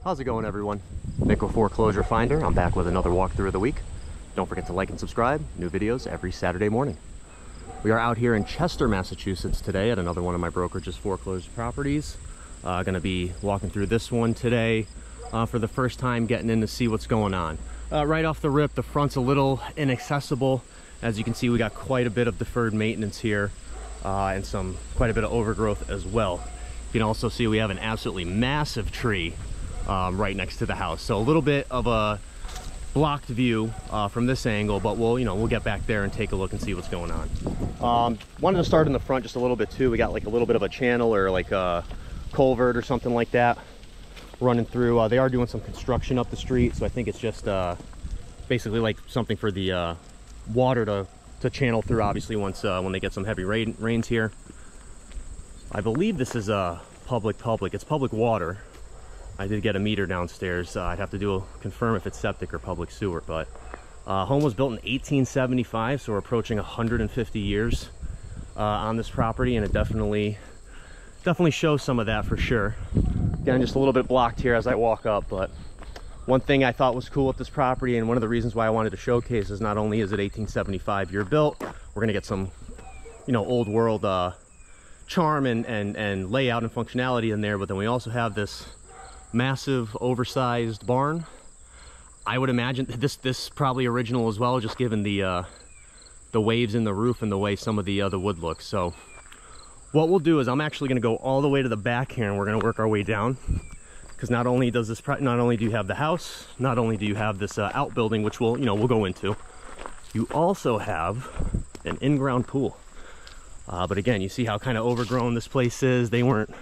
How's it going, everyone? Nick with Foreclosure Finder. I'm back with another walkthrough of the week. Don't forget to like and subscribe. New videos every Saturday morning. We are out here in Chester, Massachusetts today at another one of my brokerage's foreclosed properties. Going to be walking through this one today for the first time, getting in to see what's going on. Right off the rip, the front's a little inaccessible. As you can see, we got quite a bit of deferred maintenance here and quite a bit of overgrowth as well. You can also see we have an absolutely massive tree right next to the house, so a little bit of a blocked view from this angle, but we'll get back there and take a look and see what's going on. Wanted to start in the front just a little bit too. We got like a little bit of a channel or like a culvert or something like that running through. They are doing some construction up the street, so I think it's just basically like something for the water to channel through, obviously once when they get some heavy rains here. I believe this is a public. It's public water. I did get a meter downstairs. I'd have to confirm if it's septic or public sewer, but home was built in 1875, so we're approaching 150 years on this property, and it definitely shows some of that for sure. Again, just a little bit blocked here as I walk up, but one thing I thought was cool with this property, and one of the reasons why I wanted to showcase, is not only is it 1875 year built, we're gonna get some, old world charm and layout and functionality in there, but then we also have this massive oversized barn. I would imagine this probably original as well, just given the waves in the roof and the way some of the wood looks. So what we'll do is I'm actually going to go all the way to the back here, and we're going to work our way down, because not only do you have the house, not only do you have this outbuilding, which we'll go into, you also have an in-ground pool. But again, you see how kind of overgrown this place is. They weren't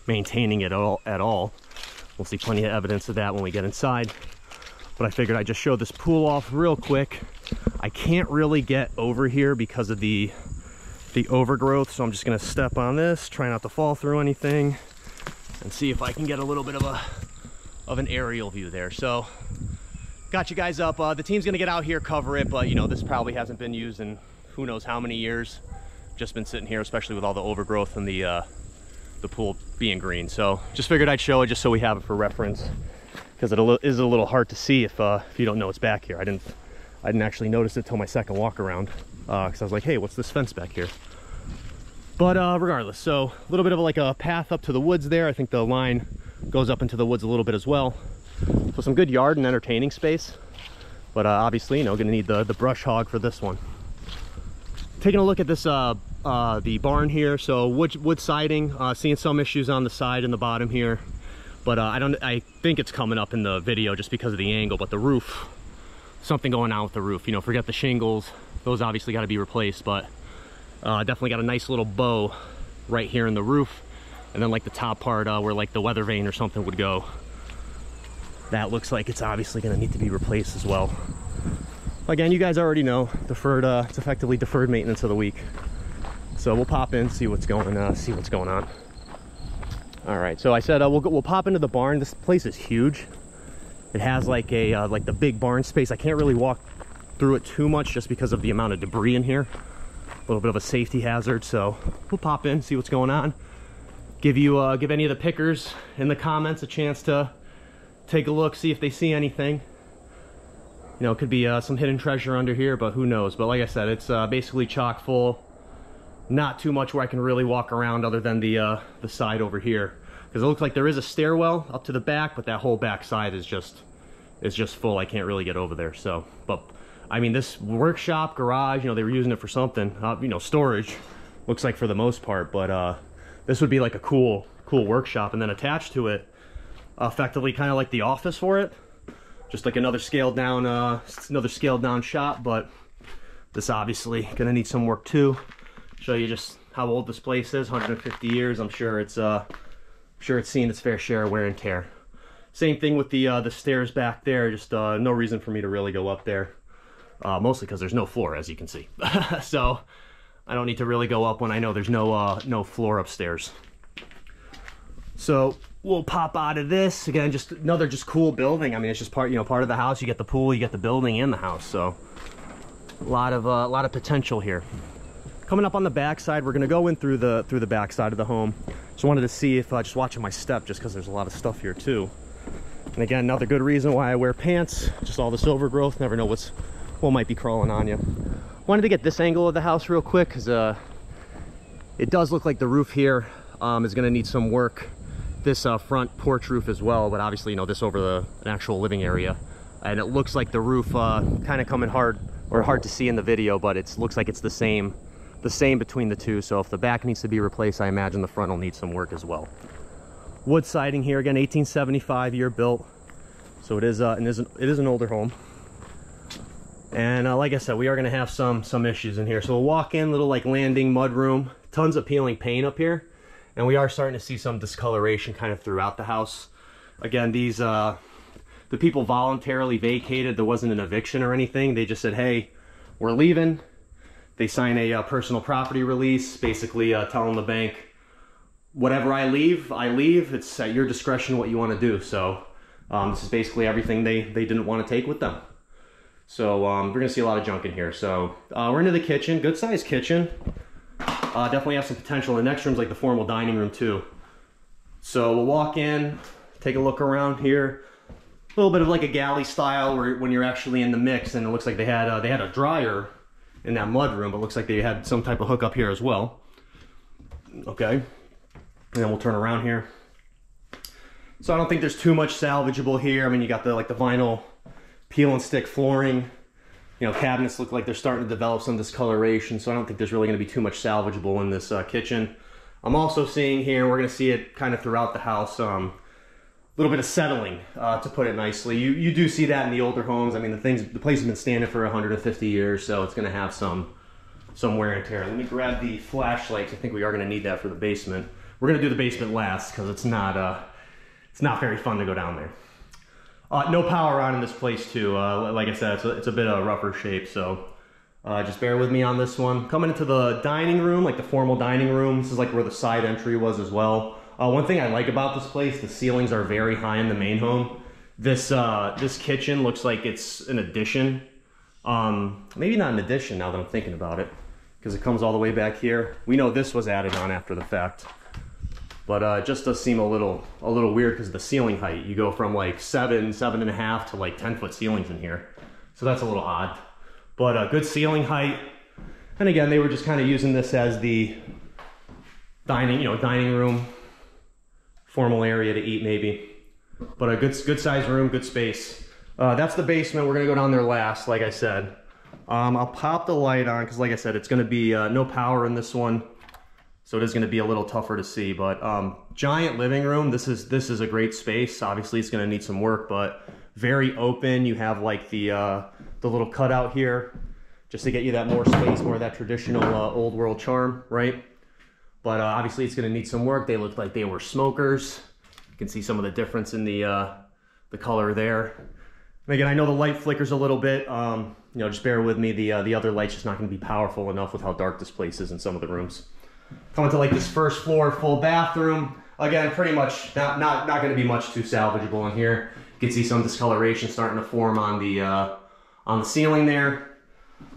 maintaining it at all. We'll see plenty of evidence of that when we get inside. But I figured I'd just show this pool off real quick. I can't really get over here because of the overgrowth, so I'm just gonna step on this, try not to fall through anything, and see if I can get a little bit of an aerial view there. So got you guys up. The team's gonna get out here, cover it, but this probably hasn't been used in who knows how many years. Just been sitting here, especially with all the overgrowth and the pool being green. So just figured I'd show it just so we have it for reference, because it is a little hard to see if you don't know it's back here. I didn't actually notice it till my second walk around, because I was like, hey, what's this fence back here? But regardless, so a little bit of like a path up to the woods there. I think the line goes up into the woods a little bit as well, so some good yard and entertaining space. But obviously, gonna need the brush hog for this one. Taking a look at this the barn here, so wood siding, seeing some issues on the side and the bottom here, but I think it's coming up in the video just because of the angle. But the roof, something going on with the roof. Forget the shingles, those obviously got to be replaced, but definitely got a nice little bow right here in the roof, and then like the top part where like the weather vane or something would go, that looks like it's obviously going to need to be replaced as well. Again, you guys already know, it's effectively deferred maintenance of the week. So we'll pop in, see what's going on. All right, so I said we'll pop into the barn. This place is huge. It has like like the big barn space. I can't really walk through it too much just because of the amount of debris in here. A little bit of a safety hazard. So we'll pop in, see what's going on. Give any of the pickers in the comments a chance to take a look, see if they see anything. It could be some hidden treasure under here, but who knows. But like I said, it's basically chock full. Not too much where I can really walk around other than the side over here, because it looks like there is a stairwell up to the back, but that whole back side is just full. I can't really get over there. So, but I mean, this workshop garage, they were using it for something, storage, looks like, for the most part. But this would be like a cool workshop, and then attached to it, effectively kind of like the office for it. Just like another scaled down shop, but this obviously gonna need some work too. Show you just how old this place is. 150 years. I'm sure it's seen its fair share of wear and tear. Same thing with the stairs back there. Just no reason for me to really go up there. Mostly because there's no floor, as you can see. So I don't need to really go up when I know there's no floor upstairs. So we'll pop out of this. Again, just another cool building. I mean, it's just part of the house. You get the pool, you get the building and the house. So a lot of potential here. Coming up on the back side, we're gonna go in through the back side of the home. Just wanted to see if just watching my step, just because there's a lot of stuff here too. And again, another good reason why I wear pants, just all this overgrowth, never know what might be crawling on you. Wanted to get this angle of the house real quick because it does look like the roof here is going to need some work. This front porch roof as well, but obviously, you know, this over an actual living area. And it looks like the roof kind of coming hard to see in the video, but it looks like it's the same between the two. So if the back needs to be replaced, I imagine the front will need some work as well. Wood siding here, again, 1875 year built. So it is an older home. And like I said, we are going to have some issues in here. So we'll walk in, little like landing mud room, tons of peeling paint up here. And we are starting to see some discoloration kind of throughout the house. Again, these, the people voluntarily vacated. There wasn't an eviction or anything. They just said, hey, we're leaving. They sign a personal property release, basically telling the bank, whatever I leave. It's at your discretion what you want to do. So this is basically everything they didn't want to take with them. So we're going to see a lot of junk in here. So we're into the kitchen, good sized kitchen. Definitely have some potential. The next room's like the formal dining room too. So we'll walk in, take a look around here. A little bit of like a galley style where when you're actually in the mix, and it looks like they had a dryer in that mud room, but it looks like they had some type of hookup here as well. Okay, and then we'll turn around here. So I don't think there's too much salvageable here. I mean, you got the vinyl peel and stick flooring. You know, cabinets look like they're starting to develop some discoloration, so I don't think there's really going to be too much salvageable in this kitchen. I'm also seeing here, we're going to see it kind of throughout the house, a little bit of settling, to put it nicely. You do see that in the older homes. I mean, the place has been standing for 150 years, so it's going to have some wear and tear. Let me grab the flashlights. I think we are going to need that for the basement. We're going to do the basement last because it's not very fun to go down there. No power on in this place too. Like I said, it's a bit of a rougher shape, so just bear with me on this one. Coming into the dining room, like the formal dining room, this is like where the side entry was as well. One thing I like about this place, the ceilings are very high in the main home. This kitchen looks like it's an addition. Maybe not an addition now that I'm thinking about it, because it comes all the way back here. We know this was added on after the fact. But it just does seem a little weird because of the ceiling height. You go from like 7.5 to like 10-foot ceilings in here. So that's a little odd. But good ceiling height. And again, they were just kind of using this as the dining room, formal area to eat maybe. But a good size room, good space. That's the basement. We're gonna go down there last, like I said. I'll pop the light on because like I said, it's gonna be no power in this one. So it is going to be a little tougher to see, but giant living room. This is a great space. Obviously, it's going to need some work, but very open. You have like the little cutout here, just to get you that more space, more of that traditional old world charm, right? But obviously, it's going to need some work. They looked like they were smokers. You can see some of the difference in the color there. And again, I know the light flickers a little bit. You know, just bear with me. The other light's just not going to be powerful enough with how dark this place is in some of the rooms. Coming to like this first floor full bathroom. Again, pretty much not going to be much too salvageable in here. You can see some discoloration starting to form on the ceiling there.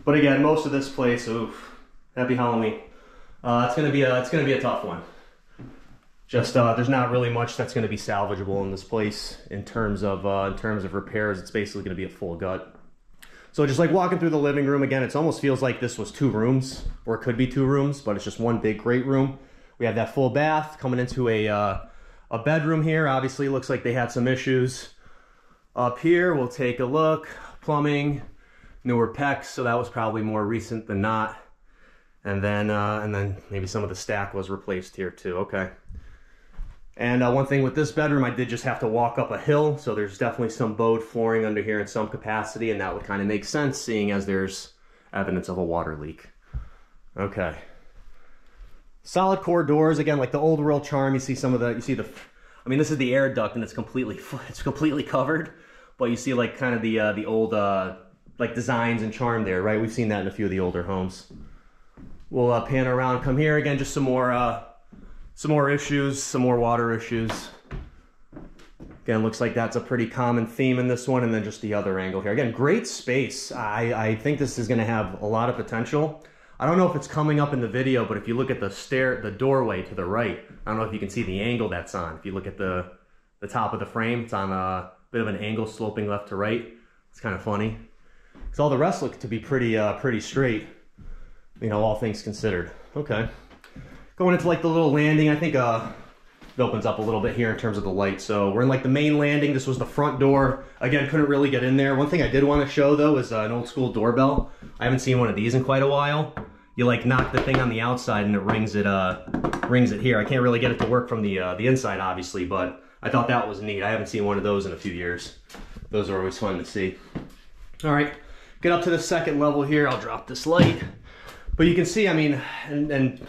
But again, most of this place, oof, happy Halloween. It's gonna be a tough one. Just there's not really much that's going to be salvageable in this place in terms of repairs. It's basically going to be a full gut. So just like walking through the living room, again, it almost feels like this was 2 rooms, or it could be 2 rooms, but it's just one big great room. We have that full bath coming into a bedroom here. Obviously, looks like they had some issues. Up here, we'll take a look. Plumbing, newer PEX, so that was probably more recent than not. And then maybe some of the stack was replaced here too. Okay. And one thing with this bedroom, I did just have to walk up a hill, so there's definitely some bowed flooring under here in some capacity, and that would kind of make sense, seeing as there's evidence of a water leak. Okay. Solid core doors, again, like the old world charm. You see I mean, this is the air duct, and it's completely covered, but you see like kind of the old like designs and charm there, right? We've seen that in a few of the older homes. We'll pan around, come here again, just some more issues, some more water issues. Again, looks like that's a pretty common theme in this one, and then just the other angle here. Again, great space. I think this is going to have a lot of potential. I don't know if it's coming up in the video, but if you look at the doorway to the right, I don't know if you can see the angle that's on. If you look at the top of the frame, it's on the bit of an angle sloping left to right. It's kind of funny. Because all the rest look to be pretty straight, you know, all things considered. Okay. Going into like the little landing, I think it opens up a little bit here in terms of the light. So we're in like the main landing. This was the front door. Again, couldn't really get in there. One thing I did want to show though is an old school doorbell. I haven't seen one of these in quite a while. You like knock the thing on the outside and it rings it here. I can't really get it to work from the inside obviously, but I thought that was neat. I haven't seen one of those in a few years. Those are always fun to see. All right, get up to the second level here. I'll drop this light. But you can see, I mean, and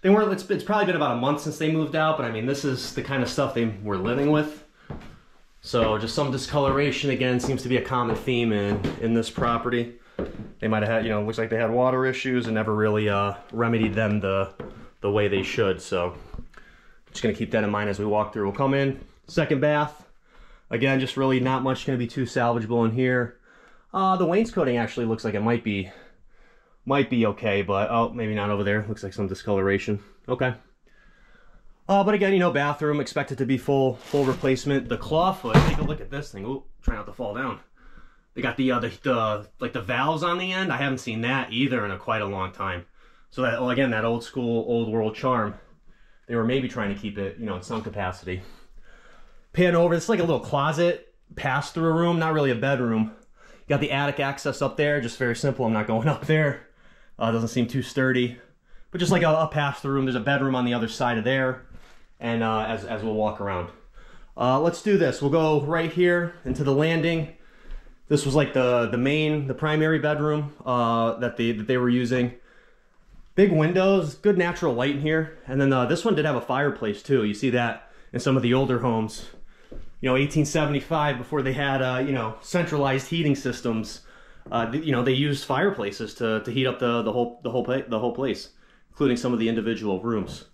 they weren't, it's probably been about a month since they moved out, but I mean, this is the kind of stuff they were living with. So just some discoloration, again, seems to be a common theme in this property. They might have had, you know, looks like they had water issues and never really remedied them the way they should. So just gonna keep that in mind as we walk through. We'll come in, second bath. Again, just really not much gonna be too salvageable in here. The wainscoting actually looks like it might be okay, but oh, maybe not over there. Looks like some discoloration. Okay. But again, you know, bathroom expected to be full replacement. The clawfoot, take a look at this thing. Ooh, try not to fall down. They got the like the valves on the end. I haven't seen that either in quite a long time. So that, well, again, that old school, old world charm. They were maybe trying to keep it, you know, in some capacity. Pan over, it's like a little closet, pass-through room, not really a bedroom. You got the attic access up there, just very simple. I'm not going up there. Doesn't seem too sturdy, but just like a pass-through room. There's a bedroom on the other side of there, and as we'll walk around. Let's do this. We'll go right here into the landing. This was like the primary bedroom that they were using. Big windows, good natural light in here, and then this one did have a fireplace too. You see that in some of the older homes. You know, 1875, before they had you know, centralized heating systems. You know, they used fireplaces to heat up the whole place, including some of the individual rooms.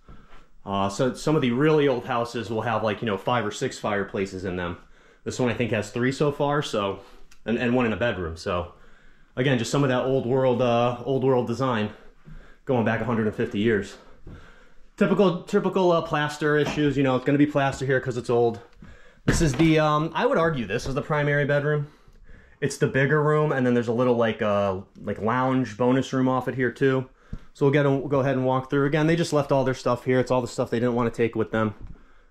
So some of the really old houses will have like, you know, 5 or 6 fireplaces in them. This one I think has 3 so far, so and one in a bedroom. So again, just some of that old world design going back 150 years. Typical plaster issues. You know, it's going to be plaster here because it's old. This is the I would argue this is the primary bedroom. It's the bigger room, and then there's a little like lounge bonus room off it here too. So we'll go ahead and walk through. Again, they just left all their stuff here. It's all the stuff they didn't want to take with them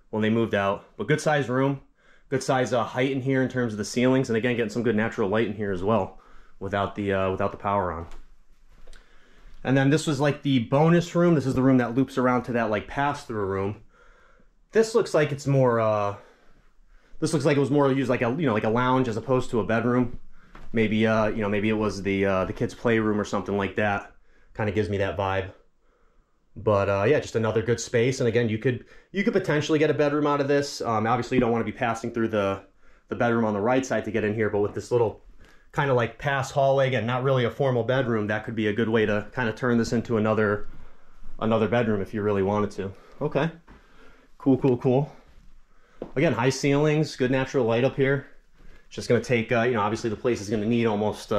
when they moved out. But good size room, good size height in here in terms of the ceilings, and again, getting some good natural light in here as well without the power on. And then this was like the bonus room. This is the room that loops around to that like pass-through room. This looks like it's more. This looks like it was more used like a, you know, like a lounge as opposed to a bedroom. Maybe you know, maybe it was the kids' playroom or something like that. Kind of gives me that vibe. But yeah, just another good space. And again, you could potentially get a bedroom out of this. Obviously, you don't want to be passing through the bedroom on the right side to get in here, but with this little kind of like pass hallway, again, not really a formal bedroom, that could be a good way to kind of turn this into another bedroom if you really wanted to. Okay, cool. Again, high ceilings, good natural light up here. It's just going to take, you know, obviously the place is going to need almost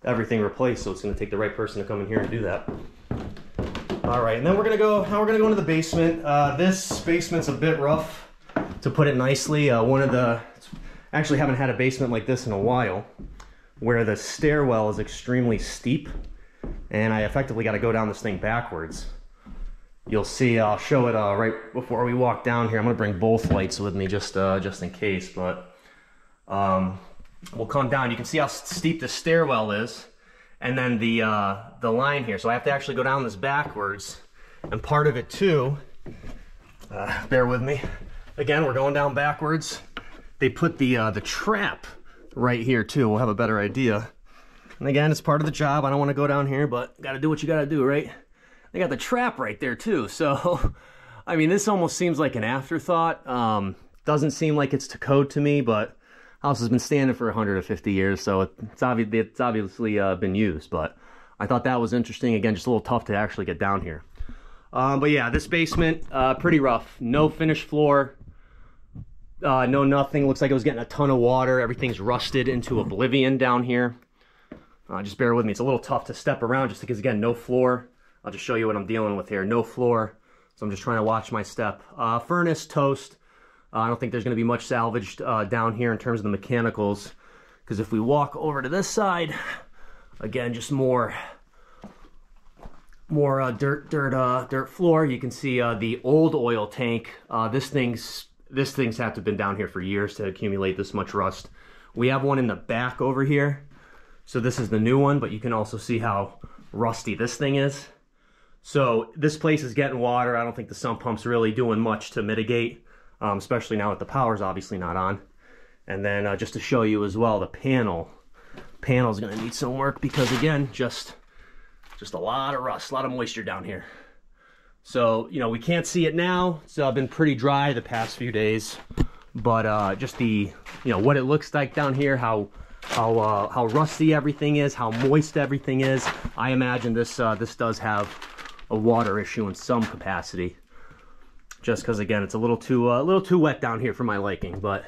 everything replaced, so it's going to take the right person to come in here and do that. All right, and then now we're going to go into the basement. This basement's a bit rough, to put it nicely. Actually haven't had a basement like this in a while, where the stairwell is extremely steep, and I effectively got to go down this thing backwards. You'll see, I'll show it right before we walk down here. I'm gonna bring both lights with me just in case, but we'll come down. You can see how steep the stairwell is, and then the line here. So I have to actually go down this backwards, and part of it too, bear with me. Again, we're going down backwards. They put the trap right here too. We'll have a better idea. And again, it's part of the job. I don't want to go down here, but gotta do what you gotta do, right? They got the trap right there too. So, I mean, this almost seems like an afterthought. Doesn't seem like it's to code to me, but house has been standing for 150 years, so it's obviously been used. But I thought that was interesting. Again, just a little tough to actually get down here. But yeah, this basement, pretty rough. No finished floor. No nothing. Looks like it was getting a ton of water. Everything's rusted into oblivion down here. Just bear with me. It's a little tough to step around just because, again, no floor. I'll just show you what I'm dealing with here. No floor, so I'm just trying to watch my step. Furnace, toast. I don't think there's going to be much salvaged down here in terms of the mechanicals, because if we walk over to this side, again, just more dirt floor. You can see the old oil tank. This thing's had to have been down here for years to accumulate this much rust. We have one in the back over here, so this is the new one, but you can also see how rusty this thing is. So this place is getting water. I don't think the sump pump's really doing much to mitigate, especially now that the power's obviously not on. And then just to show you as well, the panel's gonna need some work because, again, just a lot of rust, a lot of moisture down here. So, you know, we can't see it now. It's been pretty dry the past few days, but just the, you know, what it looks like down here, how rusty everything is, how moist everything is. I imagine this does have a water issue in some capacity, just because, again, it's a little too wet down here for my liking. But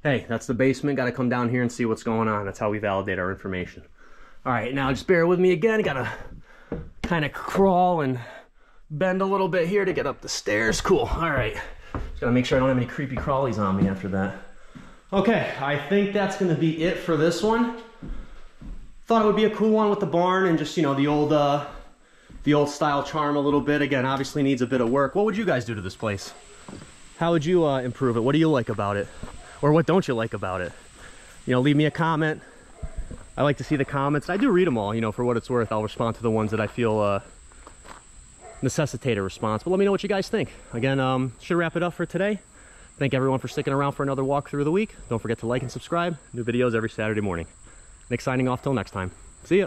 hey, that's the basement. Got to come down here and see what's going on. That's how we validate our information. All right, now just bear with me again. Got to kind of crawl and bend a little bit here to get up the stairs. Cool. All right, just got to make sure I don't have any creepy crawlies on me after that. Okay, I think that's going to be it for this one. Thought it would be a cool one with the barn and just, you know, the old style charm a little bit. Again, obviously needs a bit of work. What would you guys do to this place? How would you improve it? What do you like about it? Or what don't you like about it? You know, leave me a comment. I like to see the comments. I do read them all, you know, for what it's worth. I'll respond to the ones that I feel necessitate a response. But let me know what you guys think. Again, should wrap it up for today. Thank everyone for sticking around for another walkthrough of the week. Don't forget to like and subscribe. New videos every Saturday morning. Nick signing off till next time. See ya.